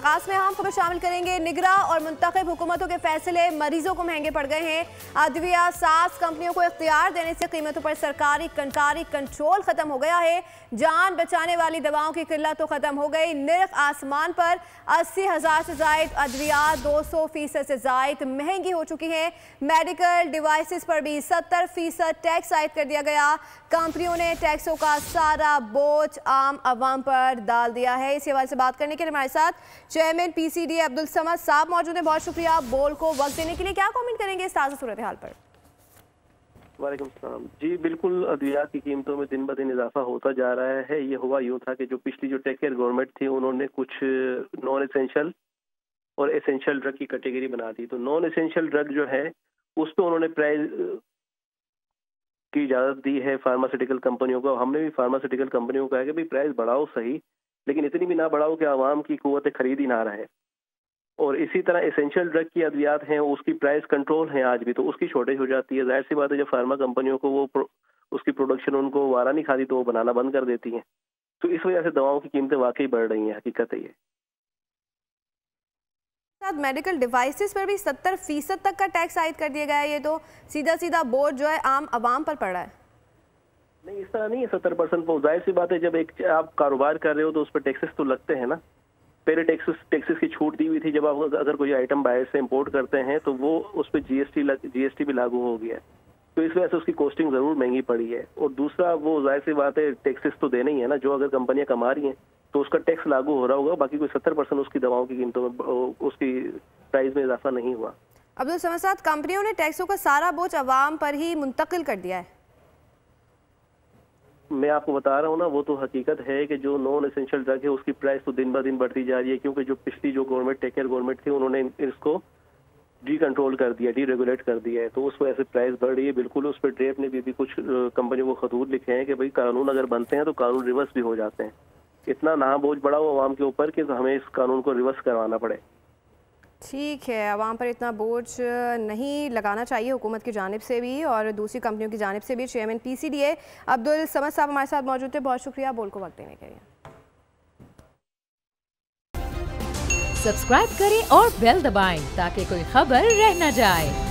खास में हम खबर शामिल करेंगे। निगरां और मुंतखब हुकूमतों के फैसले मरीजों को महंगे पड़ गए हैं। अदविया सास कंपनियों को इख्तियार देने से कीमतों पर सरकारी कंट्रोल खत्म हो गया है। जान बचाने वाली दवाओं की किल्लत तो खत्म हो गई। निर्ख आसमान पर 80,000 से जायद अद्वियात 200% से जायद महंगी हो चुकी हैं। मेडिकल डिवाइसेस पर भी 70% टैक्स आयद कर दिया गया। कंपनियों ने टैक्सों का सारा बोझ आम आवाम पर डाल दिया है। इसी हवाले से बात करने के लिए हमारे साथ चेयरमैन पीसीडीए अब्दुल समद साहब मौजूद हैं। बहुत शुक्रिया बोल को वक्त देने के लिए। क्या कमेंट करेंगे इस ताज़ा सूरत हाल पर? वालेकुम सलाम जी, बिल्कुल अद्वियात की कीमतों में दिन ब दिन इजाफा होता जा रहा है। ये हुआ यूँ था कि जो पिछली जो टेक केयर गवर्नमेंट थी उन्होंने कुछ नॉन एसेंशियल और एसेंशियल ड्रग की कैटेगरी बना दी। तो नॉन एसेंशियल ड्रग जो है उस पर उन्होंने प्राइस की इजाज़त दी है फार्मास्यूटिकल कंपनियों को। हमने भी फार्मास्यूटिकल कंपनियों को कहा कि भाई प्राइस बढ़ाओ सही, लेकिन इतनी भी ना बढ़ाओ कि आवाम की कुव्वत खरीद ही ना रहे। और इसी तरह एसेंशियल ड्रग की अद्वियात हैं उसकी प्राइस कंट्रोल है आज भी, तो उसकी शॉर्टेज हो जाती है। जाहिर सी बात है जब फार्मा कंपनियों को वो उसकी प्रोडक्शन उनको वारा नहीं खाती तो वो बनाना बंद कर देती हैं। तो इस वजह से दवाओं की कीमतें वाकई बढ़ रही हैं, हकीकत है ये। मेडिकल डिवाइसेस पर भी 70% तक का टैक्स आयद कर दिया गया है। ये तो सीधा सीधा बोझ जो है आम आवाम पर पड़ रहा है। नहीं, इस तरह नहीं है 70%। वो जाहिर सी बात है जब एक आप कारोबार कर रहे हो तो उस पर टैक्सेस तो लगते हैं ना। पहले टैक्सेस की छूट दी हुई थी, जब आप अगर कोई आइटम बाहर से इंपोर्ट करते हैं तो वो उस पर जीएसटी भी लागू हो गया है। तो इस वजह से उसकी कॉस्टिंग ज़रूर महंगी पड़ी है। और दूसरा वो जाहिर सी बात है टैक्सेस तो देना ही है ना। जो अगर कंपनियां कमा रही हैं तो उसका टैक्स लागू हो रहा होगा। बाकी कोई 70% उसकी दवाओं की कीमतों में उसकी प्राइस में इजाफा नहीं हुआ। अब्दुल समद साहब, कंपनियों ने टैक्सों का सारा बोझ अवाम पर ही मुंतकिल कर दिया है। मैं आपको बता रहा हूँ ना, वो तो हकीकत है कि जो नॉन एसेंशियल ड्रग है उसकी प्राइस तो दिन ब दिन बढ़ती जा रही है, क्योंकि जो पिछली जो गवर्नमेंट टेक केयर गवर्नमेंट थी उन्होंने इसको डी कंट्रोल कर दिया, डी रेगुलेट कर दिया है। तो उस वजह से प्राइस बढ़ रही है। बिल्कुल उस पर ड्रेप ने भी कुछ कंपनियों को खतूत लिखे हैं कि भाई कानून अगर बनते हैं तो कानून रिवर्स भी हो जाते हैं। इतना ना बोझ बढ़ाओ आवाम के ऊपर कि हमें इस कानून को रिवर्स करवाना पड़े। ठीक है, आवाम पर इतना बोझ नहीं लगाना चाहिए हुकूमत की जानिब से भी और दूसरी कंपनियों की जानिब से भी। चेयरमैन पीसीडीए अब्दुल समद साहब हमारे साथ मौजूद थे। बहुत शुक्रिया बोल को वक्त देने के लिए। सब्सक्राइब करें और बेल दबाएं ताकि कोई खबर रह न जाए।